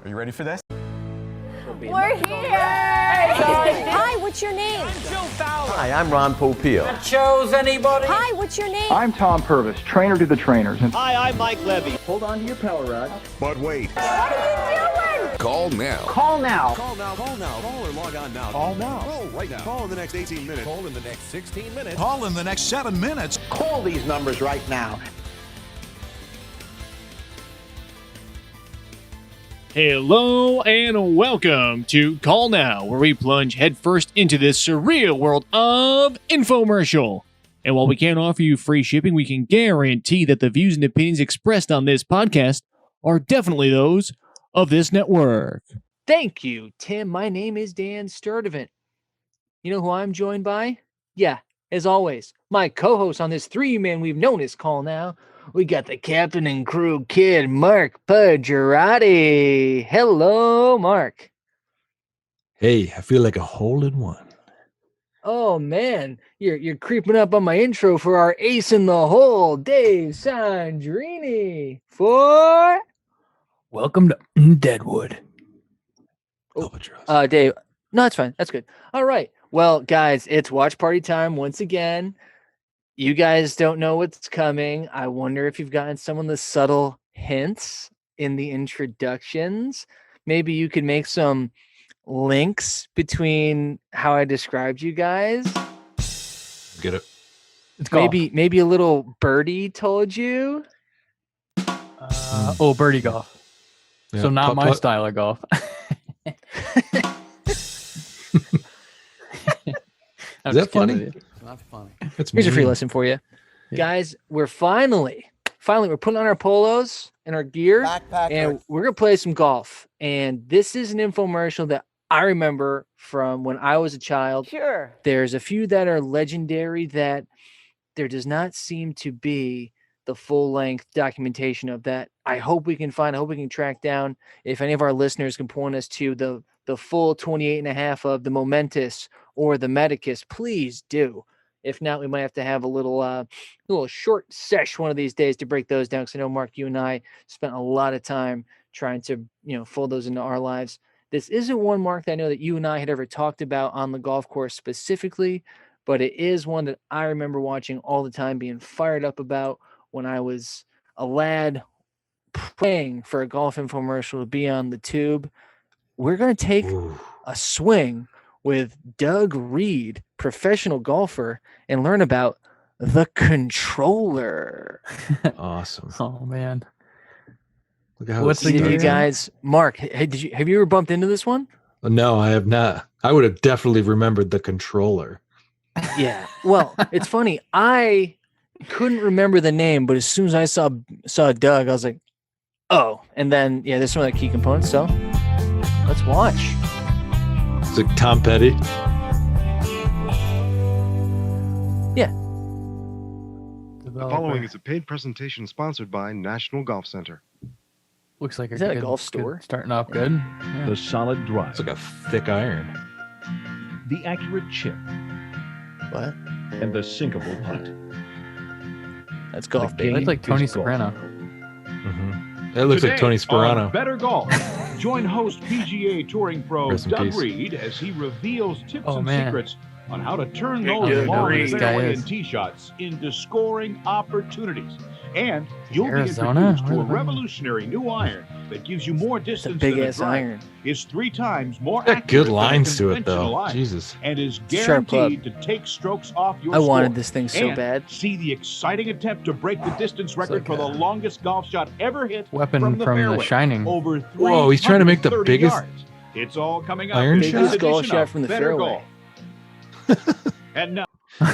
Are you ready for this? We're here! Hi, what's your name? Hi, I'm Ron Popeil. Chose anybody? Hi, what's your name? I'm Tom Purvis, trainer to the trainers. Hi, I'm Mike Levy. Hold on to your power rods. But wait. What are you doing? Call now. Call now. Call now, call now. Call or log on now. Call now. Call right now. Call in the next 18 minutes. Call in the next 16 minutes. Call in the next 7 minutes. Call these numbers right now. Hello and welcome to Call Now, where we plunge headfirst into this surreal world of infomercial. And while we can't offer you free shipping, we can guarantee that the views and opinions expressed on this podcast are definitely those of this network. Thank you, Tim. My name is Dan Sturdivant. You know who I'm joined by? Yeah, as always, my co-host on this three-man we've known as Call Now. We got the captain and crew kid, Mark Paggiarati. Hello, Mark. Hey, I feel like a hole in one. Oh man, you're creeping up on my intro for our ace in the hole, Dave Sandrini. For Welcome to Deadwood. Dave. No, that's fine. That's good. All right. Well, guys, it's watch party time once again. You guys don't know what's coming. I wonder if you've gotten some of the subtle hints in the introductions. Maybe you could make some links between how I described you guys. Get it? Maybe a little birdie told you. Birdie golf. Yeah, So not my putt. style of golf. Is that funny? Not funny. That's Here's a free mean. lesson for you. Yeah. Guys, we're finally we're putting on our polos and our gear and we're going to play some golf. And this is an infomercial that I remember from when I was a child. Sure. There's a few that are legendary that there does not seem to be the full-length documentation of that. I hope we can track down if any of our listeners can point us to the full 28 and a half of the Momentous or the Medicus, please do. If not, we might have to have a little short sesh one of these days to break those down. Because I know, Mark, you and I spent a lot of time trying to, fold those into our lives. This isn't one, Mark, that I know that you and I had ever talked about on the golf course specifically, but it is one that I remember watching all the time, being fired up about when I was a lad praying for a golf infomercial to be on the tube. We're going to take a swing with Doug Reed, professional golfer, and learn about the controller. Awesome. Oh man. Look at how What's it the You starts. guys, Mark, have you ever bumped into this one? No, I have not. I would have definitely remembered the controller. Yeah. Well, it's funny. I couldn't remember the name, but as soon as I saw Doug, I was like, oh. And then, there's some of the key components. So let's watch. Is it Tom Petty? The following is a paid presentation sponsored by National Golf Center. Looks like Is that a golf store? Starting off good. Yeah. The solid drive. It's like a thick iron. The accurate chip. What? And the sinkable putt. That's golf, The baby. Looks like Tony is golf. Soprano. Mm-hmm. It looks like Today Tony on Sperano. Better Golf. Join host PGA Touring Pro Rest in Doug peace. Reed as he reveals tips Oh, and man. secrets on how to turn Doug those long Reed. This guy fairway is. and tee shots into scoring opportunities. And you'll Arizona? be introduced to a Where's the- revolutionary new iron that gives you more It's a distance big than a ass drive. iron. Is 3 times more Got accurate good than a lines to it, conventional though. iron, Jesus. and is Sharp club. guaranteed to take strokes off your I wanted score. this thing so And bad. see the exciting attempt to break the distance record like for the a longest golf shot ever hit Weapon from the fairway. Shining. Over Whoa, he's trying to make the 330 biggest yards. It's all coming up. iron in shot? this Biggest golf edition shot of from the Better fairway. Golf. And now,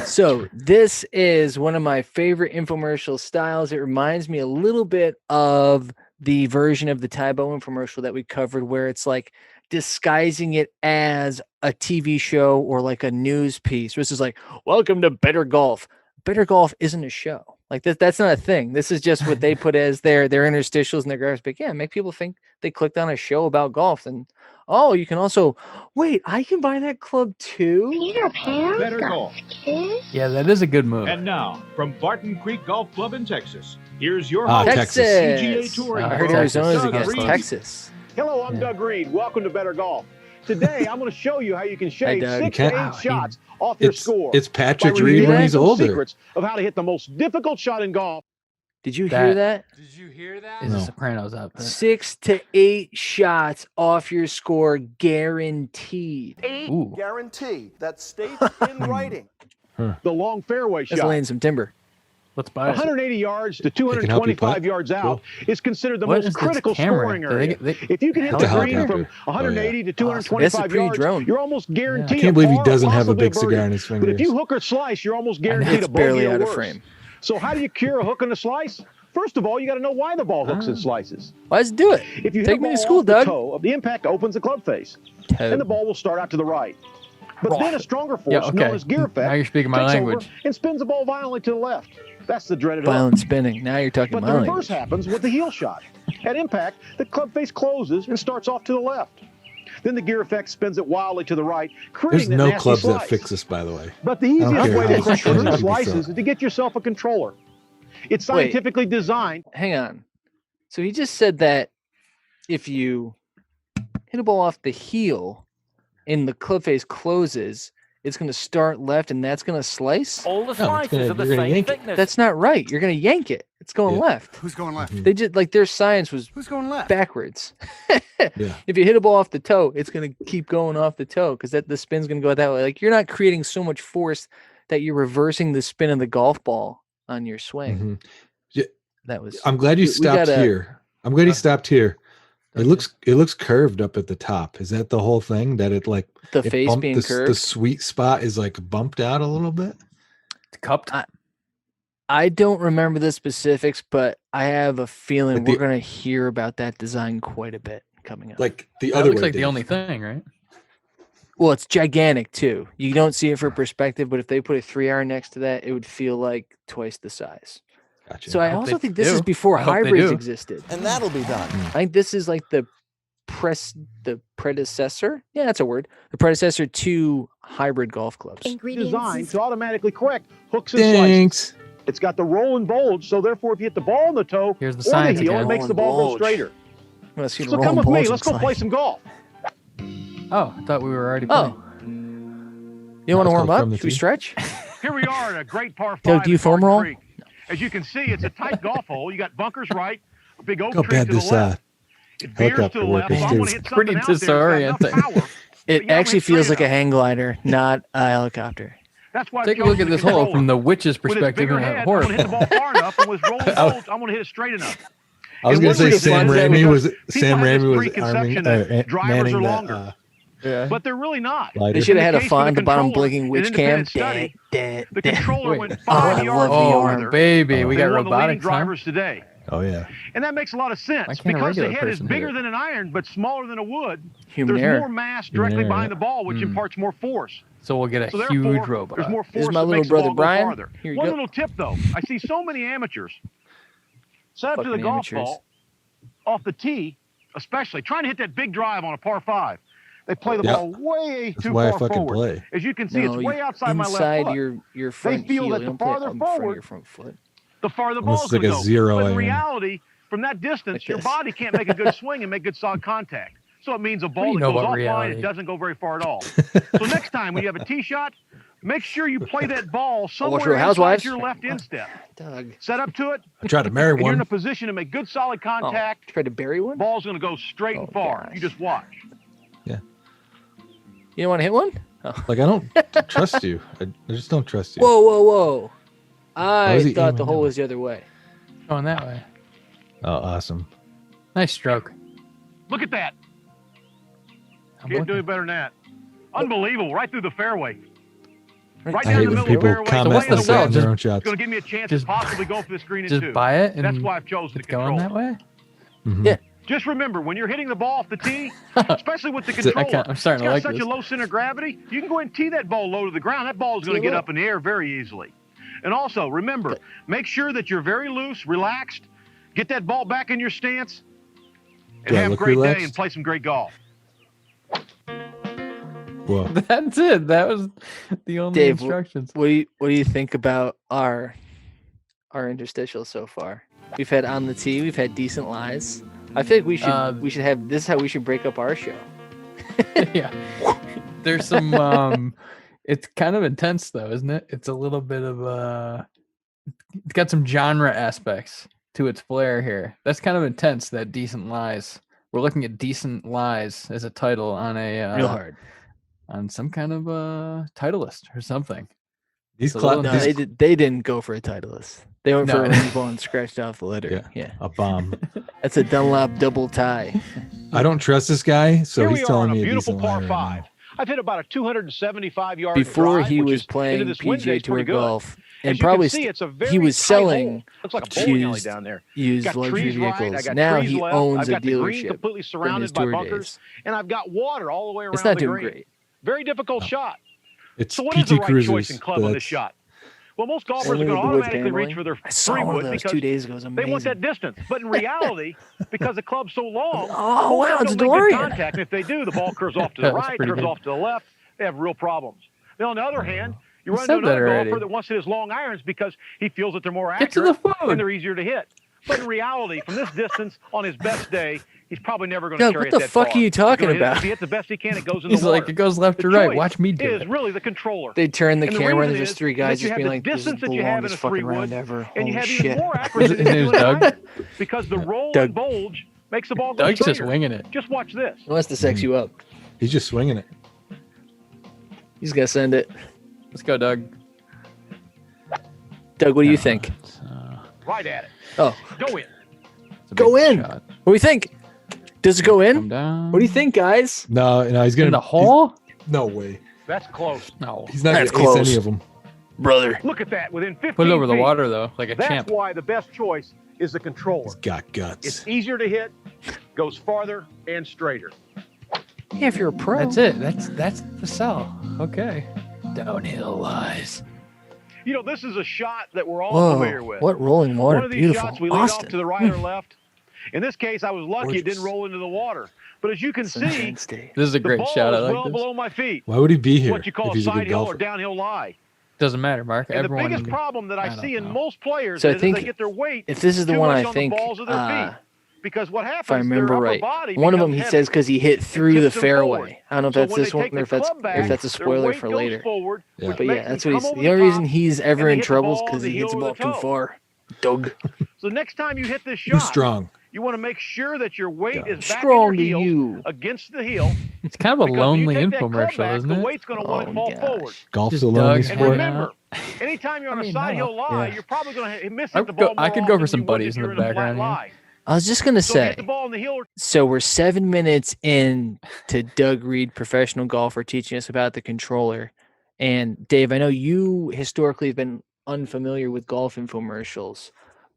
So this is one of my favorite infomercial styles. It reminds me a little bit of the version of the Tybo infomercial that we covered, where it's like disguising it as a TV show or like a news piece. This is like, welcome to Better Golf. Better Golf isn't a show. Like that's not a thing. This is just what they put as their interstitials and their graphics. But yeah, make people think they clicked on a show about golf. And oh, you can also wait. I can buy that club too. Peter Pan? Better Golf. Yeah, that is a good move. And now, from Barton Creek Golf Club in Texas, here's your Ah, host, Texas. PGA Touring I heard Pro Arizona's Doug against Reed. Texas. Hello, I'm Doug Reed. Welcome to Better Golf. Today, I'm going to show you how you can shave Doug. 6 to 8 shots off your score. It's Patrick by Reed revealing when he's some older. secrets of how to hit the most difficult shot in golf. Did you hear that? Did you hear that? Is the Sopranos up? 6 to 8 shots off your score, guaranteed. Ooh. Guarantee that states in writing. The long fairway That's shot. laying some timber. Let's buy it. 180 yards to can help you 225 putt. yards out Cool. is considered the What most is this critical camera? scoring Do they area. get- they- If you can hit It's the a green helicopter. from 180 to That's a 225 yards, pre-drone. you're almost guaranteed. I can't a believe he par, doesn't have a possibly big cigar birdie. in his But if fingers. you hook or slice, you're almost guaranteed It's a bogey barely or out of worse. frame. So how do you cure a hook and a slice? First of all, you got to know why the ball hooks and slices. Why does it do it? If you hit Take a me to ball school, off the Doug. toe, the impact opens the club face, and the ball will start out to the right. But then a stronger force, Yeah, okay. known as gear effect, Now you're speaking my takes language. over and spins the ball violently to the left. That's the dreaded hook. Violent spinning. Now you're talking But my the reverse language. happens with the heel shot. At impact, the club face closes and starts off to the left. Then the gear effect spins it wildly to the right, There's creating a no nasty clubs slice. that fix this, by the way. But the don't easiest care way how to crush strong hook you slices throw. is to get yourself a controller. It's scientifically designed. Hang on. So he just said that if you hit a ball off the heel and the club face closes, it's going to start left and that's going to slice? All the No, it's slices gonna- are the you're gonna same yank it. thickness. That's not right. You're going to yank it. It's going Yeah. left. Who's going left? They just like their science was Who's going left? backwards. Yeah. If you hit a ball off the toe, it's going to keep going off the toe because the spin's going to go that way. Like you're not creating so much force that you're reversing the spin of the golf ball on your swing. Mhm. Yeah, That was. I'm glad you we stopped gotta- here. I'm glad he stopped here. It looks curved up at the top. Is that the whole thing? That it like The it face bumped- being the, curved? The sweet spot is like bumped out a little bit. It's cupped. I don't remember the specifics, but I have a feeling Like we're the- going to hear about that design quite a bit coming up. Like the That other looks way. like the Dave. only thing, right? Well, it's gigantic too. You don't see it for perspective, but if they put a 3R next to that, it would feel like twice the size. Gotcha. So I hope also they think this is do. before I hope they hybrids do. existed. And that'll be done. I think this is like the predecessor. Yeah, that's a word. The predecessor to hybrid golf clubs. Designed to automatically correct hooks and slices. Thanks. It's got the roll and bulge, so therefore if you hit the ball on the toe Here's the or the science heel, again. it makes the Roll ball and go bulge. straighter. Let's see what So roll come and with me. bulge Let's go looks play like. some golf. Oh, I thought we were already playing. Oh, you want to Let's warm go up? from the Should we tee. stretch? Here we are at a great par 5 Doug, do you at foam Garden roll? Creek. As you can see, it's a tight golf hole. You got bunkers right, a big oak Look how tree bad to the this left. It veers helicopter to the left, work so is I'm too. going to hit Pretty something out there that's got enough disorienting. power. It Yeah, actually went feels straight like a up. hang glider, not a helicopter. That's why I've Take a look chosen at the this hole controller. from the witch's With its perspective bigger and head, a I'm going to hit the horse. ball far enough, and with rolling bulge, I'm going to hit it straight enough. I was And gonna one say reason Sam why is that Raimi because was people Sam have this Raimi was preconception arming, that drivers manning are the longer. Yeah. But they're really not. glider. They should have had a case font of at the the bottom controller, blinking an witch cam. independent study, The Wait. controller went Oh, 5 I yards love VR. farther Baby, we got than one of the leading robotics. Huh? drivers today. Oh yeah. And that makes a lot of sense Why can't a because the regular head is person hit bigger it? than an iron but smaller than a wood. Human There's error. more mass directly error, behind yeah. the ball, which imparts more force. So we'll get a So huge therefore, robot. there's more This force is my that little makes brother the ball Brian. go farther. Here you One go. little tip though, I see so many amateurs set up to the Fucking golf amateurs. ball off the tee, especially trying to hit that big drive on a par 5. They play the Yeah. ball way That's too why I far fucking forward. play. As you can see, No, it's way outside my left inside foot. your front feel heel. that You the don't play it farther on the front of forward, your front foot. the farther the Unless ball's it's like going a to go. zero But in iron. reality, from that distance, Like your this. body can't make a good swing and make good solid contact. So it means a do ball you that know goes about offline, reality? it doesn't go very far at all. So next time when you have a tee shot, make sure you play that ball somewhere Real inside Housewives. your left instep. Doug. Set up to it, I tried to marry and you're in one. a position to make good solid Oh, contact. tried to bury one? Ball's going to go straight and Oh, far. gosh. You just watch. You don't want to hit one? Oh. Like I don't trust you. I just don't trust you. Whoa, whoa, whoa. I was he thought aiming the hole that way? was the other way. Going that way. Oh, awesome. Nice stroke. Look at that. I'm Can't do looking. it better than that. Unbelievable. Right through the fairway. Right I down hate the when middle of the people fairway. comment what's the like sell? that on their Just- own It's shots. going to give me a chance Just- to possibly go for this green in Just two. buy it and That's why I've chosen it's to control. going that way. Mhm. Yeah. Just remember, when you're hitting the ball off the tee, especially with the I controller, can't- I'm starting it's to got like such this. a low center of gravity, you can go ahead and tee that ball low to the ground. That ball is going to Tee it get low. up in the air very easily. And also, remember, make sure that you're very loose, relaxed, get that ball back in your stance, and Do I have a look great day relaxed? and play some great golf. Whoa. That's it. That was the only Dave, instructions. What do you think about our interstitials so far? We've had on the tee, we've had decent lies. I feel like we should have this. Is how we should break up our show. Yeah. There's some it's kind of intense though, isn't it? It's a little bit of it's got some genre aspects to its flair here. That's kind of intense, that Decent Lies. We're looking at Decent Lies as a title on a Real hard. on some kind of title list or something. These It's a little No, intense. they didn't go for a titleist. They went for No. a rainbow and scratched off the letter. Yeah. a bomb. That's a Dunlop double tie. I don't trust this guy, so Here he's we are telling on me a a beautiful decent lie par right five. now. I've hit about a 275-yard Before drive, he which was is playing into this wind PGA day's Tour pretty good. golf, and As you probably can see, it's a very he was tight selling hole. Looks like a bowling alley used- down there. used Got luxury trees right, I vehicles. got Now trees he left, owns I've a got the green dealership completely from surrounded his by tour bunkers, days. and I've got water all the way around It's not the doing green. great. Very difficult shot. It's So what is PT the right Cruisers. choice in club but on this that's- shot? Well, most golfers Only are going to the wood automatically reach paneling. for their I saw one of three-wood those because 2 days ago. It was they amazing. want that distance. But in reality, because the club's so long, Oh, most wow, of them it's a don't make good DeLorean. contact. And if they do, the ball curves off to the That was right, pretty curves good. off to the left. They have real problems. Now, on the other hand, you You run into said that another already. golfer that wants to hit his long irons because he feels that they're more Get to the accurate phone. and they're easier to hit. But in reality, from this distance, on his best day, he's probably never going to Doug, carry what it the that fuck far. are you He's talking gonna hit it- about? If he hits the best he can, it goes in He's the water. like, it goes left The to right. choice Watch me do is it. really the controller. They turn the And the camera and reason there's is just three that guys you just have being the like, this is distance the that you have in longest a fucking three-wood, round ever. and you Holy have shit. even more accuracy His than name's you do in Doug. iron, because the roll Doug. and bulge makes the ball go Doug's just straighter. winging it. Just watch this. He wants to sex you up. He's just swinging it. He's got to send it. Let's go, Doug. Doug, what do you think? Right at it. Oh, Go in. It's a Go big in. shot. what do you think? Does it go Come in? down. What do you think, guys? No, he's gonna In the hole? No way. That's close. No. He's not That's gonna ace close. any of them. Brother. Look at that. Within 15 Put it over the feet. water though, like a That's champ. why the best choice is the controller. He's got guts. It's easier to hit, goes farther and straighter. Yeah, if you're a pro. That's it. That's the sell. Okay. Downhill lies. You know, this is a shot that we're all Whoa, familiar with. what rolling water. One of these Beautiful. shots we lead off Austin. to the right or left. In this case, I was lucky it didn't Gorgeous. roll into the water. But as you can see, Sunshine State. This is a the great ball shot. I is like well this. below my feet. Why would he be here What you call if a he's a side good hill or golfer? downhill lie. Doesn't matter, Mark. And the Everyone. biggest problem that I I don't see in know. most players So I is think they get their weight If this is the too one much I on think, the balls of their feet. Because what happens, if I remember their upper right, body one of them becomes he says heavy. because he hit through tips the them fairway. forward. I don't know if So that's when this they one take or the if that's club back, a their spoiler weight for goes later. Forward, Yeah. which But makes yeah, them that's what come he's. over The only reason top, he's ever and they in hit the troubles ball on because the he hits heel the with ball the too toe. far. Doug. So next time you hit this Too shot, strong. you want to make sure that your weight is back Strong in to your heels you. against the heel. It's kind of a Because when lonely you take that club infomercial, back, isn't the it? weight's going to want Oh, to fall gosh. forward. Golf's Just a lonely Doug And sport. remember, anytime you're on I a mean, side no. hill lie, Yeah. you're probably going to miss I the could ball go- more I could go often for some than you would buddies if in you're the a flat background here. lie. I was just gonna So if you say. hit the ball in the heel. So we're 7 minutes in to Doug Reed, professional golfer, teaching us about the controller. And Dave, I know you historically have been unfamiliar with golf infomercials,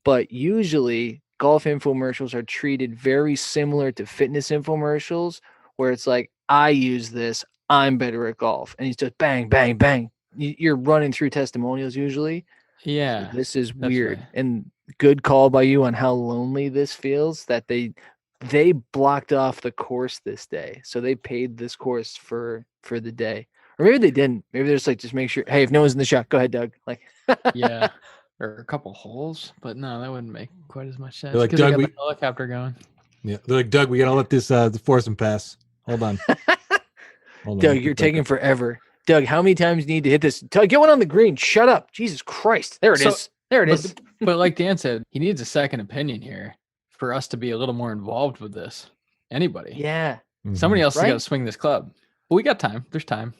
but usually golf infomercials are treated very similar to fitness infomercials, where it's like, I use this, I'm better at golf. And he's just bang, bang, bang. You're running through testimonials usually. Yeah. So this is that's weird. right. And good call by you on how lonely this feels that they blocked off the course this day. So they paid this course for the day. Or maybe they didn't. Maybe they're just like, just make sure, hey, if no one's in the shot, go ahead, Doug. Like Yeah. Or a couple holes, but no, that wouldn't make quite as much sense. They're like, 'cause they Doug, got we- the helicopter going. Yeah, they're like, Doug, we gotta let this the foursome pass. Hold on. Hold on, Doug, get you're back taking up. forever. Doug, how many times do you need to hit this? Doug, get one on the green. Shut up. Jesus Christ. There it So- is. There it is. But like Dan said, he needs a second opinion here for us to be a little more involved with this. Anybody. Yeah. Mhm. Somebody else has got Right? to swing this club. But we got time. There's time.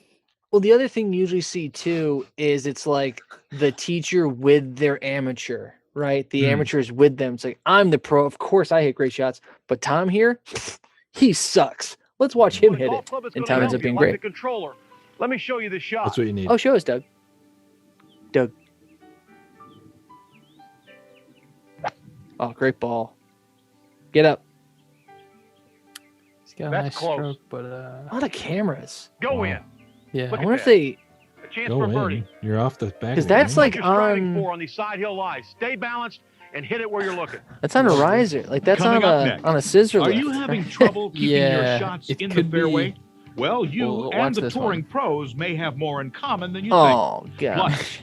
Well, the other thing you usually see too is it's like the teacher with their amateur, right? The amateur is with them. It's like, I'm the pro. Of course, I hit great shots, but Tom here, he sucks. Let's watch him Well, the hit golf it. club is And gonna Tom ends help up you, being like great. the controller. Let me show you the shot. That's what you need. Oh, show us, Doug. Doug. Oh, great ball. Get up. He's got a That's nice close. stroke, but A lot of cameras. Go Wow. in. yeah. Look I at wonder if that. they, A chance Go for in. birdie. You're off the back. because that's What like you're striving on, for these side hill lies. Stay balanced and hit it where you're looking. that's on a riser. Like that's Coming on up a next. on a scissor Are lift. you having trouble keeping Yeah, your shots it in the could be- fairway? Well, you Well, watch and the this touring one. pros may have more in common than you Oh think. gosh.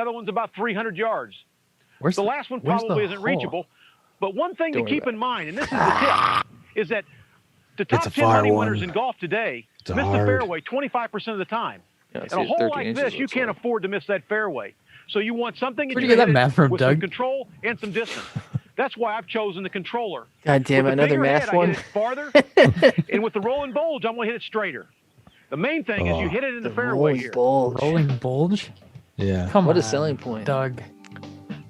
other one's about 300 yards. Where's The last one where's the probably isn't hole? reachable. But one thing to Don't worry keep about in mind, and this is the tip, is that the It's top a 10 far money one. winners in golf today It's miss the hard. fairway 25% of the time. Yeah, And a hole like this, you can't afford to miss that fairway. So you want something Where'd you you get that hit it math from, with Doug? some control and some distance. That's why I've chosen the controller. God damn it, With the another bigger math head, I one. hit it farther, and with the rolling bulge, I'm going to hit it straighter. The main thing is you hit it in the fairway rolling here. bulge. Rolling bulge. Yeah. Come What on, a selling point. Doug.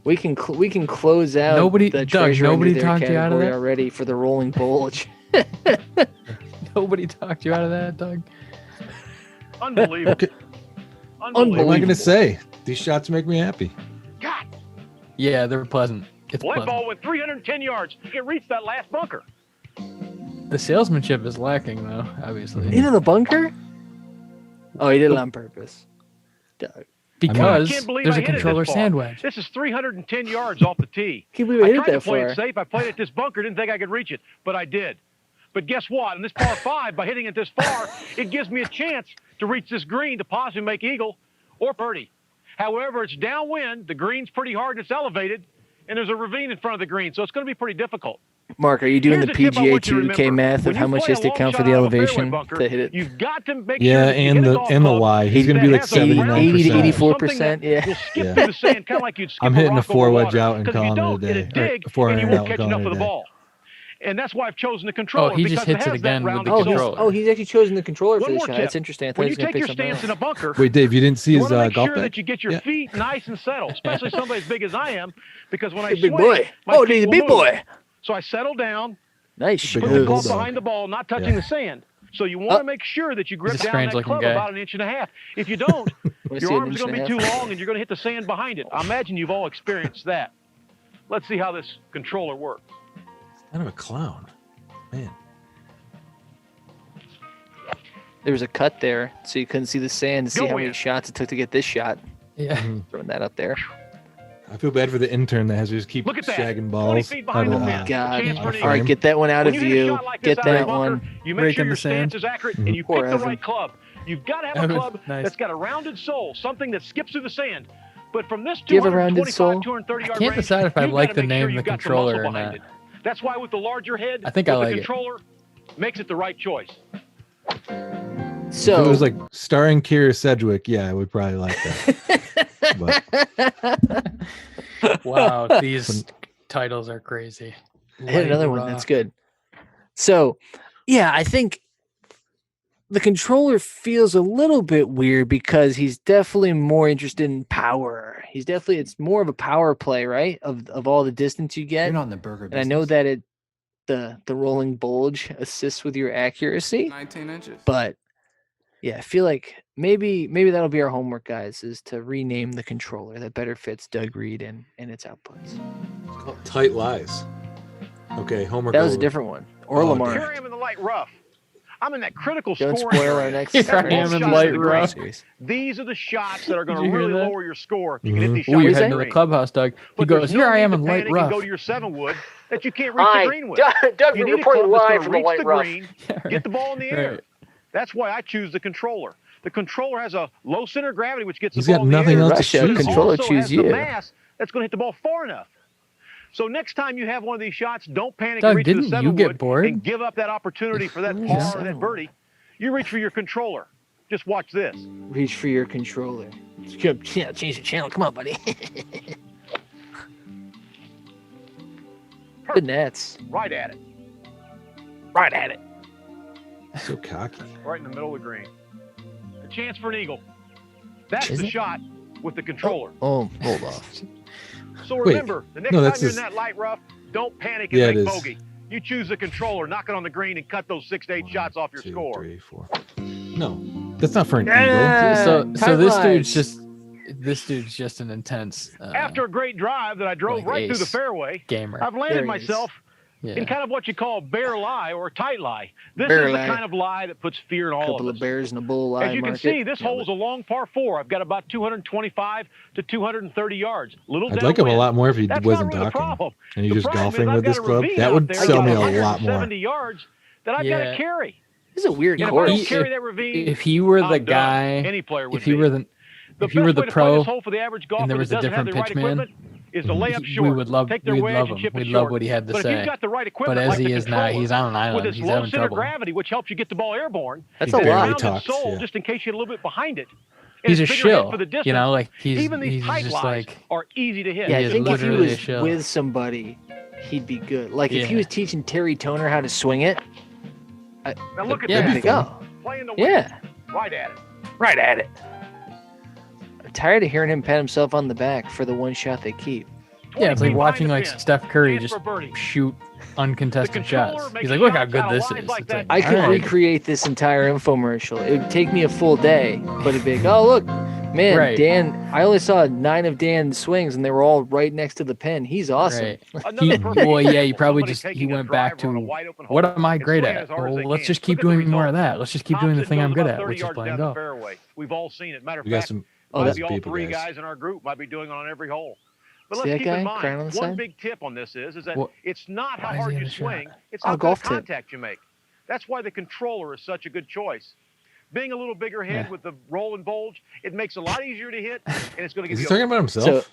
We can close out Nobody- the Doug, treasure nobody under their talked you out of category that? already for the rolling bulge. Nobody talked you out of that, Doug. Unbelievable. Okay. Unbelievable. What am I going to say? These shots make me happy. God, Yeah, they're pleasant. It's well, that pleasant. ball went 310 yards. It reached that last bunker. The salesmanship is lacking, though. Obviously, Into the bunker? Oh, he did it on purpose. Doug. because I can't believe there's I a hit it this controller far. sand wedge. This is 310 yards off the tee. Can't believe I I hit it tried to that play far. it safe. I played it this bunker. Didn't think I could reach it, but I did. But guess what? In this par 5, by hitting it this far, it gives me a chance to reach this green to possibly make eagle or birdie. However, it's downwind. The green's pretty hard and it's elevated, and there's a ravine in front of the green, so it's going to be pretty difficult. Mark, are you doing Here's the a tip I PGA want you to 2K remember. math When of how you much play has a to long count for shot the out of a fairway elevation bunker, to hit it? You've got to make Yeah, sure that you and hit a the golf and the club Y. He's going to be like that has a 80 round 80 to 79%. 84%. something Yeah. that will skip Yeah. through the sand, kind of like you'd skip I'm a hitting rock the 4 over wedge water. out and 'Cause if you calling it a don't, day. it'd dig, Or 4 and you iron out won't and catch enough calling of it the a day. ball. And that's why I've chosen the controller. he just because hits it it has again that with the rounded controller. sole. Oh, he's actually chosen the controller One for the more shot. tip. That's interesting. I thought When he you was going to take pick your something stance else. in a bunker, Wait, Dave, you didn't see you his want to make golf sure bag? that you get your Yeah. feet nice and settled, especially somebody as big as I am, because when I Hey, big swing, boy. my Oh, feet he's a will big move. boy. So I settle down, Nice Big put the old club shoes. bulldog. behind the ball, not touching Yeah. the sand. So you want to make sure that you grip He's a down that strange-looking club guy. about an inch and a half. If you don't, Wanna see your an arms inch are going and to a be too half? long and you're going to hit the sand behind it. I imagine you've all experienced that. Let's see how this controller works. Kind of a clown. Man. There was a cut there, so you couldn't see the sand to see Go how many in. shots it took to get this shot. Yeah. Throwing that up there. I feel bad for the intern that has to just keep Look at that. shagging 20 balls feet out behind of the the fence. God. Chance for an All All right, eagle. get that one out When of you hit a view. shot like this Get out of the that bunker, one. you make Rake sure in the your stance sand. is accurate and you Poor pick the Evan. right club. You've got to have a Evan, club nice. that's got a rounded sole, something that skips through the sand. But from this Do you have a rounded 225, sole? 230 I yard can't range, decide if I you've like gotta the make sure name of you've the got some muscle controller or behind not. it. That's why with the larger head, I think I with like the it. controller makes it the right choice. If So it was like starring Kira Sedgwick, yeah, I would probably like that. But Wow, these titles are crazy. I hit another one. That's good. So, yeah, I think the controller feels a little bit weird because he's definitely more interested in power. It's more of a power play, right? Of all the distance you get. You're not in the burger And I know that the rolling bulge assists with your accuracy. 19 inches. But yeah, I feel like maybe that'll be our homework, guys, is to rename the controller that better fits Doug Reed and its outputs. it's called Tight Lies. Okay, homework. That was a over. different one. Or Oh, Lamar. Here I am in the light rough. I'm in that critical Don't scoring spoil our area. next That's Here I one am in shot light to the rough. green. These are the shots that are going Did to you hear really that? lower your score if you can hit these Oh, shots you're to the heading to the green. clubhouse, Doug. He But goes, there's no here I am need in to light panic and rough. go to your 7-wood that you can't reach Hi, the green with. Doug, You we're need a reporting club that's live gonna from the reach light the rough. green, Yeah, right. get the ball in the air. Right. That's why I choose the controller. The controller has a low center of gravity, which gets He's the got ball in the nothing air. else to Russia, choose. It controller also choose has you. the mass that's going to hit the ball far enough. So next time you have one of these shots, don't panic Doug, and reach for the didn't you 7-wood get bored? and give up that opportunity for that Yeah. par or that birdie. You reach for your controller. Just watch this. Reach for your controller. Yeah, change the channel. Come on, buddy. The nets. Right at it. Right at it. So cocky. Right in the middle of the green. A chance for an eagle. That's Is the it? shot with the controller. Oh, hold off. So Wait, remember, the next no, time that's you're in his- that light rough, don't panic and Yeah, it make is. bogey. You choose the controller, knock it on the green, and cut those 6 to 8 shots off your 2, score. 3, 4. No, that's not for an Yeah. So Tight this lies. dude's just an intense After a great drive that I drove like right through the ace fairway, gamer. I've There landed he myself Yeah. in kind of what you call a bear lie or a tight lie. This Bear is lie. the kind of lie that puts fear in all Couple of of us. bears and a bull lie As you can market. see, this Nailed hole's a long par 4. I've got about 225 to 230 yards. Little I'd like him a downwind. lot more if he That's wasn't not really the talking. problem. And you The just problem golfing is I've with got this a club. ravine That out would there sell me a about lot more. 170 yards that I've got Yeah. to carry. This is a weird And if I course. don't carry that ravine, If he were I'm the done. guy, Any player would if he be. were the The if you were best the way to play pro this hole for the average golfer and there was that a doesn't have different the right pitch man, equipment is to lay up we short, would love, take their we'd wedge love and him. chip it We'd short. love what he had to But if say. you've got the right equipment, But as like he the is now, controller, he's on an with island. its He's low having center of trouble. gravity, which helps you get the ball airborne, That's He a barely lot. rounded talks, sole yeah. just in case you're a little bit behind it. And He's a its bigger head shill. for the distance. You know, like Even these he's tight just lies like are easy to hit. Yeah, He I is think if he literally a was shill. with somebody, he'd be good. Like if he Yeah. was teaching Terry Toner how to swing it, Now look at Yeah, there that. you go. Playing the wind. Yeah, Right at it. right at it. I'm tired of hearing him pat himself on the back for the one shot they keep. yeah, it's 20 like feet watching behind like the pin. Steph Curry Chance just for birdie. shoot The uncontested controller shots. makes He's like, look how shots good out of this lines is. like It's that. like, I could all right. recreate this entire infomercial. It would take me a full day, but it'd be like, oh look, man, Right. Dan. I only saw 9 of Dan's swings, and they were all right next to the pin. He's awesome. Right. Another He, perfect well, yeah, he example. probably Somebody just taking he a went back driver on a to wide open what hole am I and great swinging at? as hard as Well, they let's can. just keep Look at the doing more of result. that. Let's just keep doing the Thompson thing I'm goes good about at, 30 which is yards playing down the golf. fairway. We've all seen it. Matter of We got fact, some Oh, maybe that's all people, 3 guys. guys in our group might be doing it on every hole. But See let's that keep in guy crying on mind, the one side? big tip on this is that What- it's not how why is hard he you in a shot? swing, it's Oh, how good golf of tip. contact you make. That's why the controller is such a good choice. Being a little bigger head Yeah. with the roll and bulge, it makes it a lot easier to hit, and it's going to give Is he you talking about himself? So,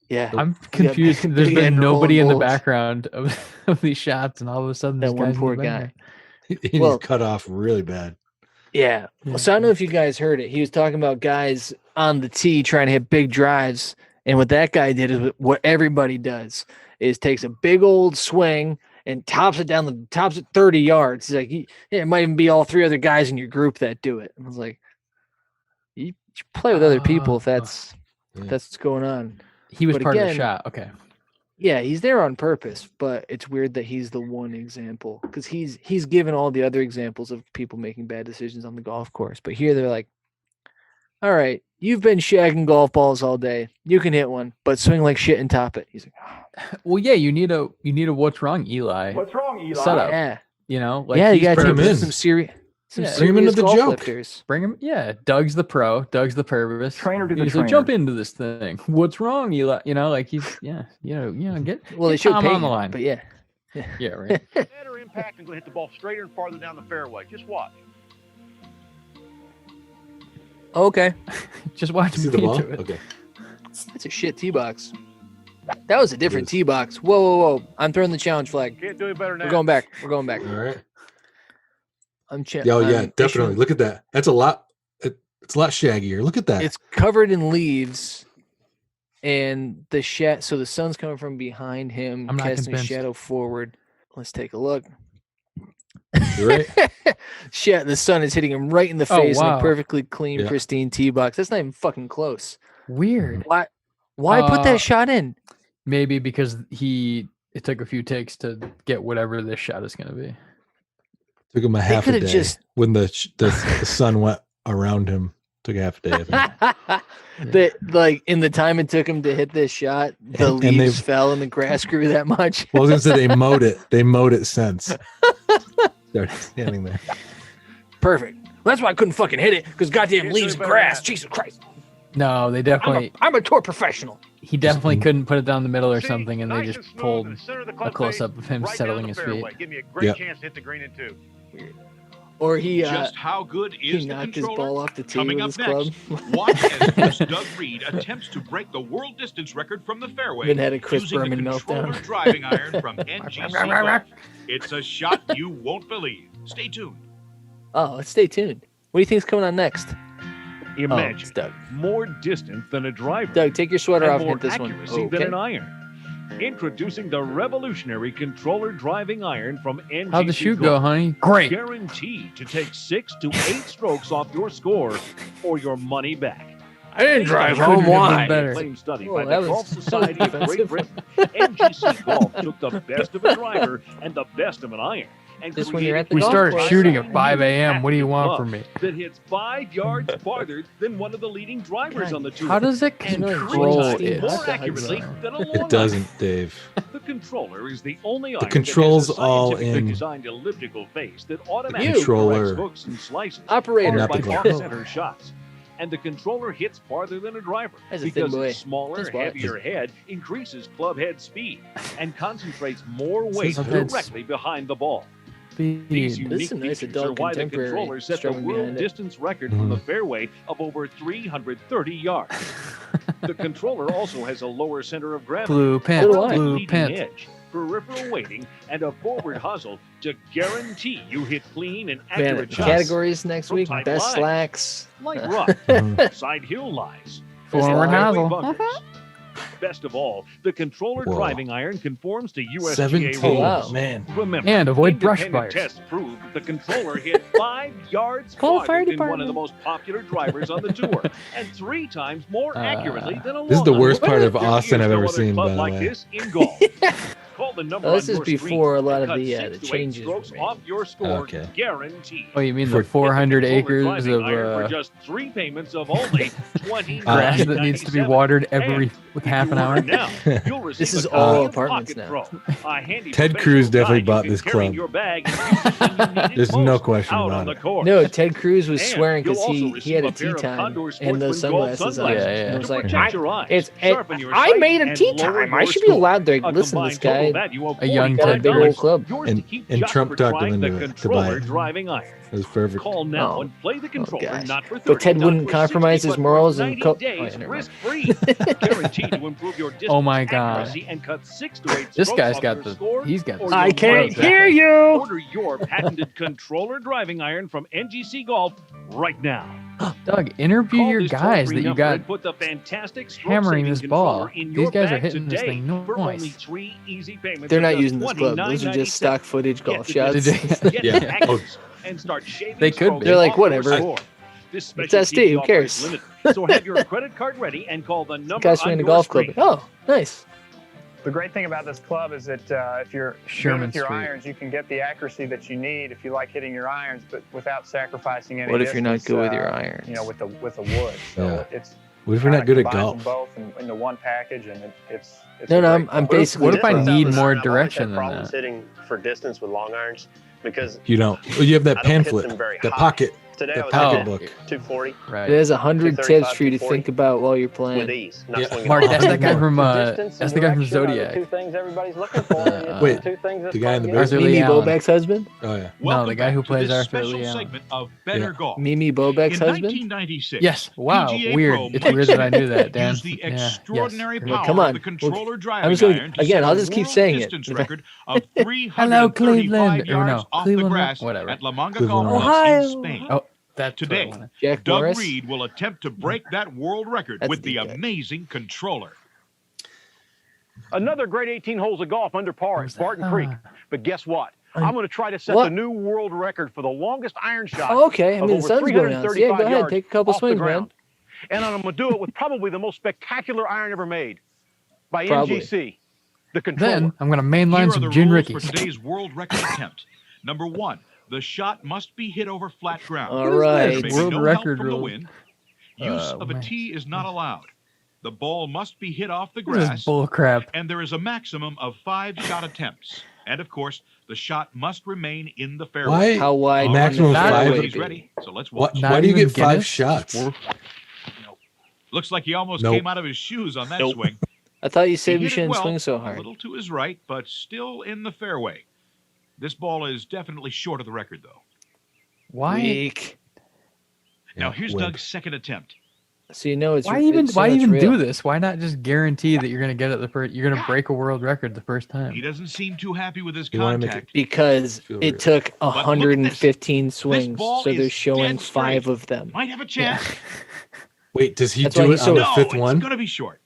yeah, I'm confused. big There's head been and nobody in the rolling bulge. background of these shots, and all of a sudden, That this one guy's in poor the guy. background. He's well- cut off really bad. Yeah. Well, so I don't know if you guys heard it. He was talking about guys on the tee trying to hit big drives, and what that guy did is what everybody does is takes a big old swing and tops it 30 yards. He's like, yeah, it might even be all 3 other guys in your group that do it. I was like, you should play with other people if that's what's going on. He was But part of the again- shot. Okay. Yeah, he's there on purpose, but it's weird that he's the one example because he's given all the other examples of people making bad decisions on the golf course. But here they're like, all right, you've been shagging golf balls all day. You can hit one, but swing like shit and top it. He's like, Well, yeah, you need a what's wrong, Eli? What's wrong, Eli? Setup. yeah, You know, like yeah, you he's got to bring him take in. some serious, Yeah. Bring him into the golf joke. lifters. Bring him. Yeah, Doug's the pro. Doug's the purpose. Trainer to the He's like, trainer. jump into this thing. What's wrong, Eli? You know, like he's get Well, they get should Tom pay on the him, line. but yeah, Yeah, right. better impact and going to hit the ball straighter and farther down the fairway. Just watch. okay, Just watch See him the get ball? to it. Okay. that's a shit tee box. That was a different tee box. Whoa! I'm throwing the challenge flag. Can't do it better now. We're going back. We're going back. All right. I'm Yeah, oh, yeah, I'm definitely. issuing- Look at that. That's a lot. It's a lot shaggier. Look at that. It's covered in leaves, and the so the sun's coming from behind him, I'm not casting a convinced. shadow forward. Let's take a look. You're right. The sun is hitting him right in the Oh, face in a wow. perfectly clean, Yeah. pristine tee box. That's not even fucking close. Weird. Why put Uh, that shot in? Maybe because it took a few takes to get whatever this shot is going to be. Took him a half a coulda day just- when the sun went around him. Took a half a day. I think. Like in the time it took him to hit this shot, the And they- leaves fell and the grass grew that much. Well, I was gonna say they mowed it. They mowed it since. Started standing there. Perfect. That's why I couldn't fucking hit it because goddamn Can't leaves do and better grass. than that. Jesus Christ. No, they definitely. I'm a tour professional. He definitely Mm. couldn't put it down the middle or See, something, and they nice just smooth pulled in the center of the a club close face, up of him right down settling the his fairway. feet. Give me a great Yep. chance to hit the green in 2. Or he Just how good is he the knocked his controller? ball off the tee Coming with up his club. next, watch as this Doug Reed attempts to break the world distance record from the fairway Then had a Chris using Berman the controller meltdown. driving iron from NGC Golf. It's a shot you won't believe. Stay tuned. Oh, let's stay tuned. What do you think's coming on next? Oh, it's Imagine Doug. more distance than a driver Doug, take your sweater and off and more hit this one. accuracy than an iron. Introducing the revolutionary controller driving iron from NGC How'd the shoot go, Golf. honey? Great. Guaranteed to take 6 to 8 strokes off your score or your money back. I didn't drive home. Couldn't have Why? been better. Claim study Oh, by that the was- Golf Society of Great offensive. Britain. NGC Golf took the best of a driver and the best of an iron. And Just when you're at the We golf started course. shooting at 5 a.m. What do you want from me? That hits 5 yards farther than one of the leading drivers God, on the tour. How does it It's really control interesting. it? More accurately than a long It doesn't, Dave. iron. The controller is the only iron controls that has a all scientifically in designed elliptical face that automatically controller. corrects hooks and slices, Operator. followed Not by the controller. off-center shots. And the controller hits farther than a driver That's a thin because boy. its smaller, Just watch. heavier head increases club head speed and concentrates more weight So that's- directly behind the ball. speed. These This is unique a nice features are adult why the contemporary controller set the strumming world behind it. distance record from the fairway of over 330 yards. The controller also has a lower center of gravity, Blue pant, a blue leading pant. edge, peripheral weighting, and a forward hustle to guarantee you hit clean and Man, accurate shots. categories next From week: tight best lines, slacks. light rough, side hill lies, Forward fairway hustle. bunkers. Best of all, the controller Whoa. driving iron conforms to USGA 17. rules. Wow. Man. Remember, And avoid brush independent fires. tests prove that the controller hit 5 yards Call the fire farther than one of the department. most popular drivers on the tour, and 3 times more accurately than a long This is the worst iron. part of There Austin is I've no ever other seen, club by the like way. this in golf. Call the number Oh, this on is your screen before a lot and of cut the 6 to 8 changes strokes were off your score, Okay. guaranteed. Oh, you mean For- the 400 Get the acres controller of driving iron for just 3 payments of only grass that needs to be $29.97. watered every And with half an if you hour? order now, you'll receive This is a all copy of apartments Pocket now. Pro, a handy Ted professional Cruz definitely guide you bought can this carry in club. your bag and use it when you need it There's no most question out about on the it. course. No, Ted Cruz was And swearing you'll because also he had a receive a tea pair of time Condor and those Sportsman golf sunglasses on. Yeah, yeah. And I to was like, protect your eyes, it's sharpen your I sight, made a and tea lower time. I your should be score. allowed to A listen to this combined total guy. value of A young Got a Ted big Cruz. old club. Yours And- to keep and Trump justifying talked him into the it, to buy controller it. driving iron. It was perfect. Call now Oh. and play the controller gosh. not for 30, But Ted not wouldn't for compromise 60, his but morals for and 90 co- days Oh, yeah, never mind. risk-free. Guaranteed to improve your distance Oh my God. accuracy and cut 6 to 8 This strokes guy's off got your the. score, He's got. or the- I you'll can't win. hear you. Order your patented controller driving iron from NGC Golf right now. Doug, interview Call your this guys toll-free that you number got and put the fantastic hammering stroke-saving this ball. controller in These your guys are bag hitting this today thing for only nice. 3 easy payments. They're of not just using this club. Those are just stock footage golf Get the shots. distance, get Yeah. the accuracy, and start shaving They could strokes be. They're like, off your whatever. score. This It's special SD, TV who offer cares? is limited, so have your credit card ready and call the number Guys on swinging a your golf club. screen. Oh, nice. The great thing about this club is that if you're good Sherman with your Street. irons, you can get the accuracy that you need if you like hitting your irons, but without sacrificing any What if you're not distance, good with your iron? You know, with the wood. So Yeah. it's What if you're not good at combines golf? them both into one package, and it's No, a no, great I'm club. basically. What if I Distance need on the more iron, I've always direction had than problems that? hitting for distance with long irons because You don't. Oh, you have that I don't hit pamphlet, them very the high. pocket, today the I was pocket hitting book. 240 Right. There's 100 tips 235, for you to 240 think about while you're with playing. ease. Not Yeah. swinging Mark, the that's ball. that guy from Distance that's and the guy from direction are the Zodiac. two things everybody's looking for. and it's Wait, two things that the guy in the fun Arthur games. Lee Mimi Allen. Bobek's husband? Oh yeah. Welcome the guy who back to plays this Arthur special Lee Allen. segment of Better Yeah. Golf. Mimi Bobek's In husband? 1996, Yes. Wow. PGA Weird. Pro It's Mike weird that I knew that, Dan. used the Yeah, yes. extraordinary Well, power come on. of the controller Well, driving I'm just gonna- iron to again, set I'll a just keep world saying it. distance record of Hello, 335 Cleveland. Or yards no, off Cleveland, the grass whatever. at La Manga Cleveland, Golf Club Ohio. in Spain. Oh, that's Today, what I wanted. Jack Doug Morris? Reed will attempt to break that world record That's with the deep cut. amazing controller. Another great 18 holes of golf under par at Barton Creek. But guess what? I'm going to try to set What? the new world record for the longest iron shot. Oh, okay. I of mean, the over sun's going down. So yeah, 335 go ahead. yards Take a couple off the swings, man. ground. And I'm going to do it with probably the most spectacular iron ever made by Probably. NGC, the controller. Then I'm gonna Here mainline are some the gin rules for rickeys. today's world record attempt. Number 1, the shot must be hit over flat ground. All There right. may be World no record help from the rules. wind. Use Oh, of a man. tee is not allowed. The ball must be hit off the This is grass, bull crap. and there is a maximum of 5 shot attempts. And of course, the shot must remain in the fairway. Why? How wide? Maximum can the five? fairway He's be? ready, so let's What? watch. Not Why do you even get 5 Guinness? shots? Looks like he almost Nope. came out of his shoes on that Nope. swing. I thought you He said we hit it shouldn't well, swing so a hard. little to his right, but still in the fairway. This ball is definitely short of the record, though. Why? Weak. Now Yeah, here's wimp. Doug's second attempt. So you know it's Why it's even? so Why much even real. do this? Why not just guarantee that you're gonna get it the first? You're gonna break a world record the first He time. doesn't seem too happy with his You wanna make contact. Because Feel real. it took look at this. 115 swings, ball so they're is showing dead straight. 5 of them. Might have a chance. Wait, does he That's why do it he's on so- the No, 5th it's one? going to be short.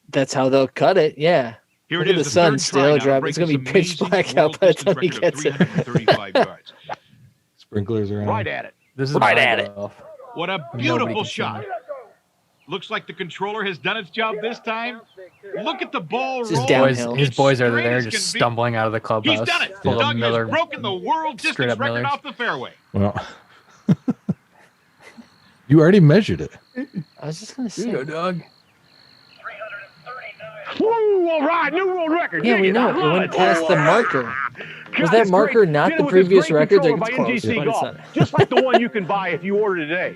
That's how they'll cut it. Yeah. Here Look it at is. the sun third still try now to driving. break It's gonna this be pitch amazing black out world by the distance time he record of gets it. 335 yards. Sprinklers around. Right at it. This is Right my at it. golf. What a Nobody beautiful can see shot. me. Looks like the controller has done its job this time. Look at the ball This is roll. downhill. His It's boys are straight there as just can be. stumbling out of the clubhouse. He's done it. Full of Doug Miller. has broken the world straight distance up record Millers. off the fairway. Well, you already measured it. I was just going to Here you go, say. Doug. Woo, all right, new world record. Yeah, Dig we it. know. I It love went past the marker. God, Was that it's marker great. not Did the it with this previous great record? controller Like, by it's close, NGC but it's Golf, not. just like the one you can buy if you order today.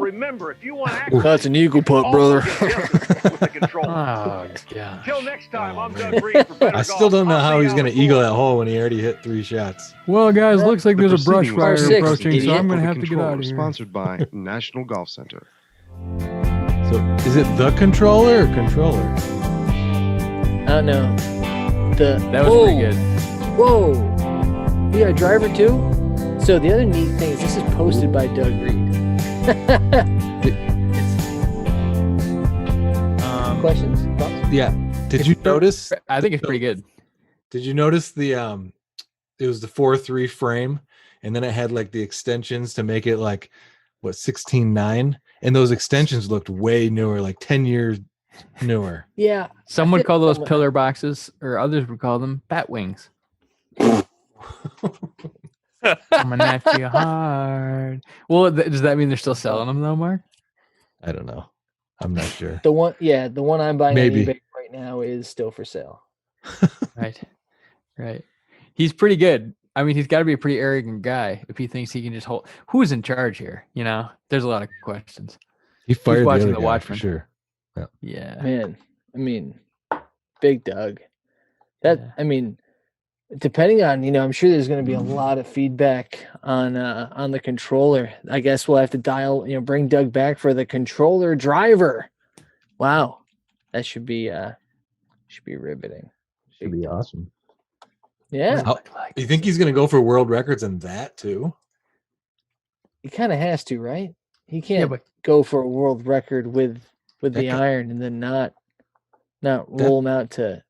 remember, if you want access, That's an eagle putt, brother. with the controller. Oh god. Till next time, I'm Doug Reed for Better I still Golf. don't know I'll how see he's you going on to the eagle course. that hole when he already hit 3 shots. Well, guys, looks like The there's a brush proceeding was fire six, approaching, so idiot. I'm gonna The have to get controller, out of here. Sponsored by National Golf Center. So is it the controller or controller? I don't know. That was pretty good. Whoa. You got a driver too? So the other neat thing is this is posted by Doug Reed. Questions? Thoughts? Yeah. Did you notice? I think it's pretty good. Did you notice the it was the 4.3 frame, and then it had like the extensions to make it like what 16.9, and those extensions looked way newer, like 10 years newer. Yeah. Some would call those pillar boxes, or others would call them bat wings. Coming at you hard. Well, does that mean they're still selling them though, Mark? I don't know. I'm not sure. The one I'm buying Maybe. on eBay right now is still for sale. Right. He's pretty good. I mean, he's got to be a pretty arrogant guy if he thinks he can just hold. Who's in charge here? You know, there's a lot of questions. He fired watching the the other guy Watchmen. for sure. Yeah. Man, I mean, Big Doug. I mean, depending on, I'm sure there's going to be a lot of feedback on the controller. I guess we'll have to bring Doug back for the controller driver. Wow, that should be riveting. Should be awesome. Yeah, You think he's gonna go for world records in that too? he kind of has to, right? He can't go for a world record with the iron and then not roll him out to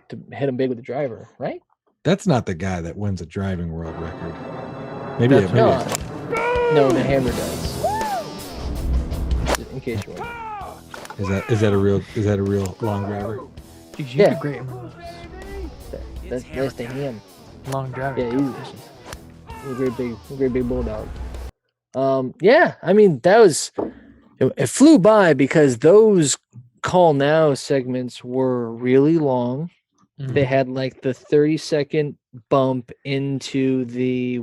hit him big with the driver, right? That's not the guy that wins a driving world record. Maybe No, the hammer does. In case you're wondering. Is that a real long driver? He's Yeah. great. That's the ham. Long driver. Yeah, he's a great big bulldog. Yeah, I mean it flew by because those call now segments were really long. Mm-hmm. They had like the 30-second bump into the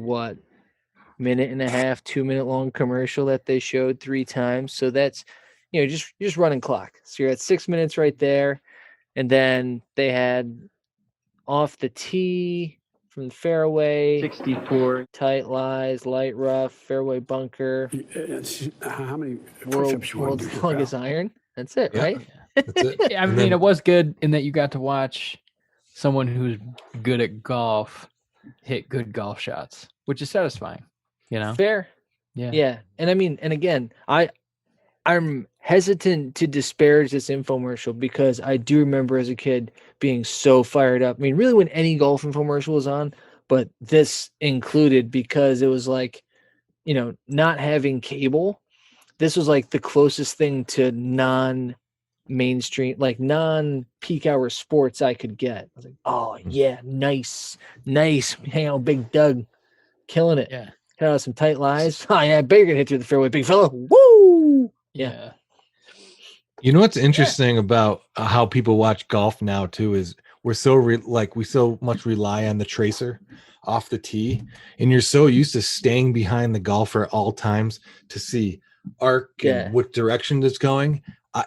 minute and a half, 2-minute long commercial that they showed 3 times. So that's just running clock. So you're at 6 minutes right there, and then they had off the tee from the fairway, 64 tight lies, light rough, fairway bunker. How many world's longest iron? That's it, right? That's it. I mean, it was good in that you got to watch someone who's good at golf hit good golf shots, which is satisfying. Fair. Yeah. And I mean, and again, I'm hesitant to disparage this infomercial because I do remember as a kid being so fired up. I mean, really when any golf infomercial was on, but this included because it was like, not having cable. This was like the closest thing to non-mainstream, like non-peak hour sports I could get. I was like, oh yeah, nice. Hang out with Big Doug, killing it. Yeah. Hit out some tight lies. Oh yeah, Big gonna hit through the fairway, big fella. Woo! Yeah. You know what's interesting about how people watch golf now too is we're so we so much rely on the tracer off the tee, and you're so used to staying behind the golfer at all times to see arc and what direction it's going.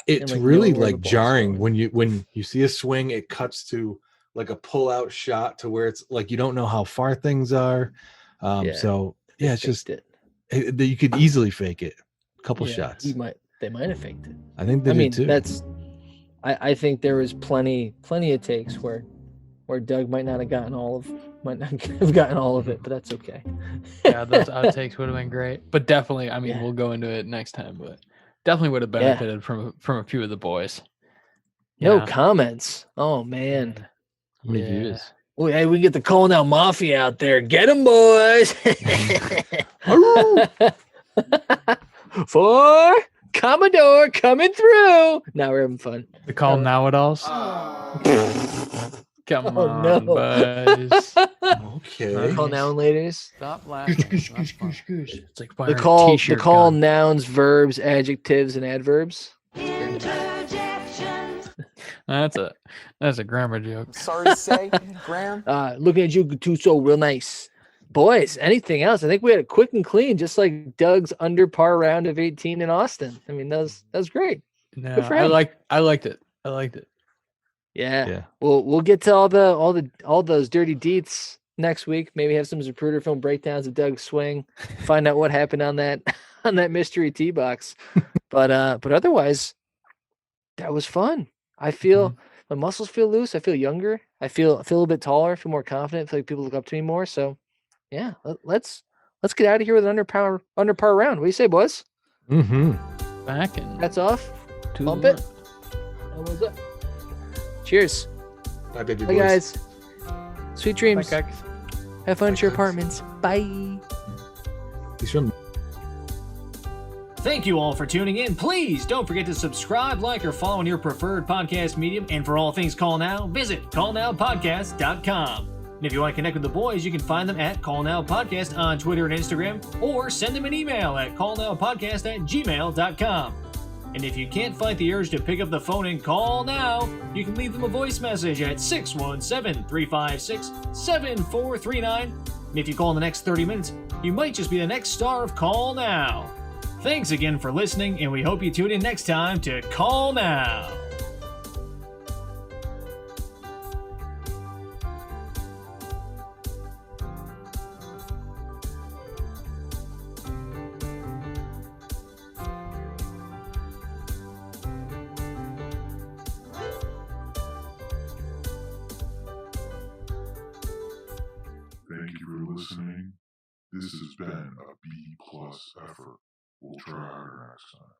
It's really like jarring when you see a swing, it cuts to like a pull out shot to where it's like you don't know how far things are. So yeah, it's just you could easily fake it. A couple shots. They might have faked it. I think they did too. I think there was plenty of takes where Doug might not have gotten all of it, but that's okay. Yeah, those outtakes would have been great. But definitely, I mean, we'll go into it next time, but definitely would have benefited from a few of the boys. No comments. Oh man. How many views? Well, hey, we can get the Call Now Mafia out there. Get them, boys. For Commodore coming through. Now we're having fun. The Call Now It Alls. Come on, boys. Okay. Call Now and Laters. Stop laughing. It's like The call nouns, verbs, adjectives, and adverbs. That's a grammar joke. Sorry to say, Graham. Looking at you two so real nice. Boys, anything else? I think we had it quick and clean, just like Doug's under par round of 18 in Austin. I mean, that was great. No, Good for him. I liked it. Yeah. We'll get to all those dirty deets next week. Maybe have some Zapruder film breakdowns of Doug's swing. Find out what happened on that mystery tee box. But otherwise, that was fun. I feel my muscles feel loose. I feel younger. I feel a little bit taller. I feel more confident. I feel like people look up to me more. So Yeah, let's get out of here with an under par round. What do you say, boys? Mm-hmm. Back and That's off. to Bump the it. That was it. Cheers. Bye, baby Bye, boys. guys. Sweet dreams. Bye, guys. Have fun at your apartments. Bye. He's from. Thank you all for tuning in. Please don't forget to subscribe, like, or follow on your preferred podcast medium. And for all things Call Now, visit callnowpodcast.com. And if you want to connect with the boys, you can find them at Call Now Podcast on Twitter and Instagram, or send them an email at callnowpodcast@gmail.com. And if you can't fight the urge to pick up the phone and call now, you can leave them a voice message at 617-356-7439. And if you call in the next 30 minutes, you might just be the next star of Call Now. Thanks again for listening, and we hope you tune in next time to Call Now. Thank you for listening. This has been a B+ effort. We'll try harder next time.